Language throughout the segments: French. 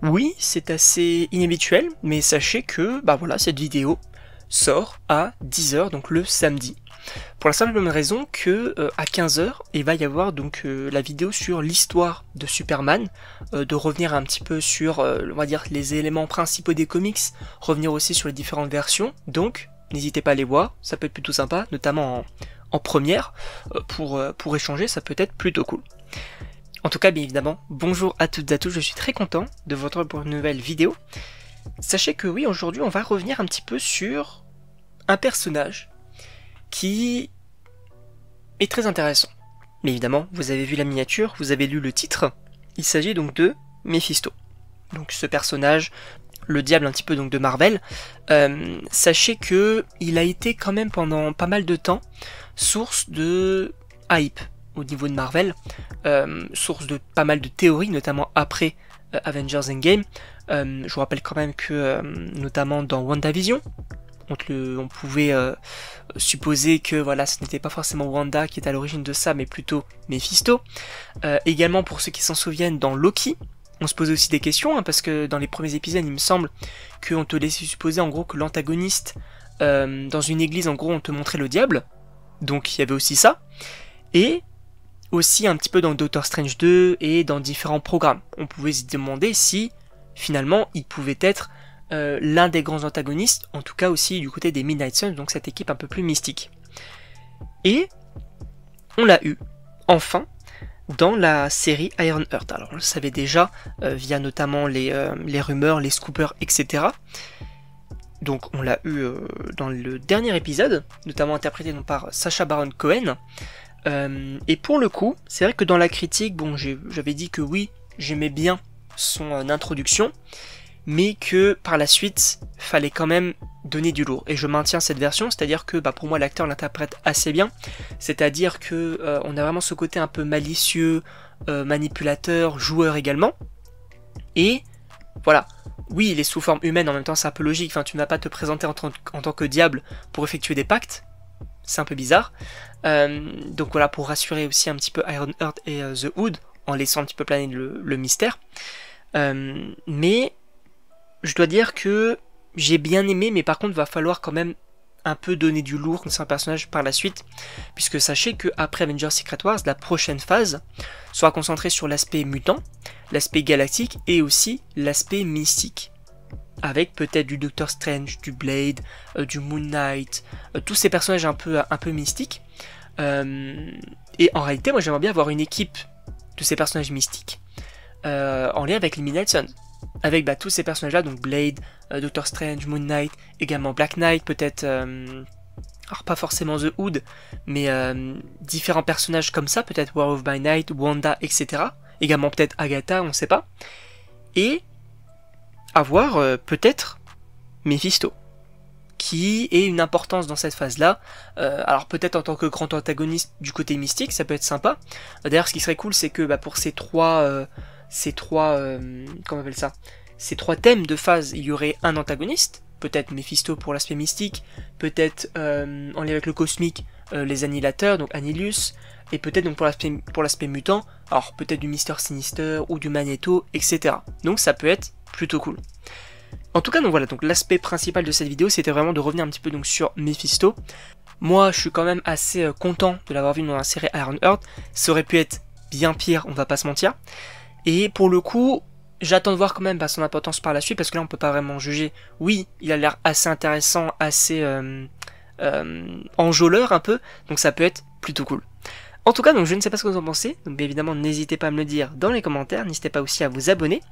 Oui, c'est assez inhabituel, mais sachez que voilà, cette vidéo sort à 10 h, donc le samedi. Pour la simple bonne raison que à 15 h, il va y avoir donc la vidéo sur l'histoire de Superman, de revenir un petit peu sur, on va dire, les éléments principaux des comics, revenir aussi sur les différentes versions, donc n'hésitez pas à les voir, ça peut être plutôt sympa, notamment en première, pour échanger, ça peut être plutôt cool. En tout cas, bien évidemment, bonjour à toutes et à tous, je suis très content de vous retrouver pour une nouvelle vidéo. Sachez que oui, aujourd'hui on va revenir un petit peu sur un personnage qui est très intéressant. Mais évidemment, vous avez vu la miniature, vous avez lu le titre, il s'agit donc de Mephisto. Donc ce personnage, le diable un petit peu donc de Marvel, sachez que il a été quand même pendant pas mal de temps source de hype au niveau de Marvel, source de pas mal de théories, notamment après Avengers Endgame. Je vous rappelle quand même que, notamment dans WandaVision, on pouvait supposer que voilà, ce n'était pas forcément Wanda qui était à l'origine de ça, mais plutôt Mephisto. Également, pour ceux qui s'en souviennent, dans Loki, on se posait aussi des questions, parce que dans les premiers épisodes, il me semble qu'on te laissait supposer en gros que l'antagoniste, dans une église, en gros, on te montrait le diable. Donc il y avait aussi ça. Et aussi un petit peu dans Doctor Strange 2 et dans différents programmes. On pouvait se demander si, finalement, il pouvait être l'un des grands antagonistes, en tout cas aussi du côté des Midnight Suns, donc cette équipe un peu plus mystique. Et on l'a eu, enfin, dans la série Ironheart. Alors on le savait déjà, via notamment les rumeurs, les scoopers, etc. Donc on l'a eu dans le dernier épisode, notamment interprété donc par Sacha Baron Cohen. Et pour le coup, c'est vrai que dans la critique, bon, j'avais dit que oui, j'aimais bien son introduction, mais que par la suite, fallait quand même donner du lourd. Et je maintiens cette version, c'est-à-dire que pour moi l'acteur l'interprète assez bien, c'est-à-dire que on a vraiment ce côté un peu malicieux, manipulateur, joueur également. Et voilà, oui, il est sous forme humaine, en même temps c'est un peu logique, enfin tu ne vas pas te présenter en tant que diable pour effectuer des pactes, c'est un peu bizarre. Donc voilà, pour rassurer aussi un petit peu Ironheart et The Hood, en laissant un petit peu planer le mystère. Mais je dois dire que j'ai bien aimé, mais par contre va falloir quand même un peu donner du lourd dans un personnage par la suite, puisque sachez que après Avengers Secret Wars, la prochaine phase sera concentrée sur l'aspect mutant, l'aspect galactique et aussi l'aspect mystique, avec peut-être du Doctor Strange, du Blade, du Moon Knight, tous ces personnages un peu mystiques. Et en réalité, moi j'aimerais bien avoir une équipe de ces personnages mystiques en lien avec les Midnight Suns, avec tous ces personnages là, donc Blade, Doctor Strange, Moon Knight, également Black Knight, peut-être alors pas forcément The Hood, mais différents personnages comme ça, peut-être War of by Night, Wanda, etc. Également peut-être Agatha, on sait pas. Et avoir peut-être Mephisto, qui ait une importance dans cette phase-là. Alors peut-être en tant que grand antagoniste du côté mystique, ça peut être sympa. D'ailleurs, ce qui serait cool, c'est que pour ces trois comment on appelle ça, ces trois thèmes de phase, il y aurait un antagoniste, peut-être Mephisto pour l'aspect mystique, peut-être en lien avec le cosmique, les annihilateurs, donc Annihilus, et peut-être donc pour l'aspect mutant, alors peut-être du Mister Sinister ou du Magneto, etc. Donc ça peut être plutôt cool. En tout cas, donc voilà, donc l'aspect principal de cette vidéo, c'était vraiment de revenir un petit peu donc sur Mephisto. Moi, je suis quand même assez content de l'avoir vu dans la série Ironheart. Ça aurait pu être bien pire, on va pas se mentir. Et pour le coup, j'attends de voir quand même son importance par la suite, parce que là on peut pas vraiment juger. Oui, il a l'air assez intéressant, assez enjôleur un peu, donc ça peut être plutôt cool. En tout cas, donc je ne sais pas ce que vous en pensez, donc bien évidemment n'hésitez pas à me le dire dans les commentaires, n'hésitez pas aussi à vous abonner.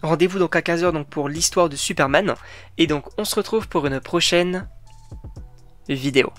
Rendez-vous donc à 15 h donc pour l'histoire de Superman, et donc on se retrouve pour une prochaine vidéo.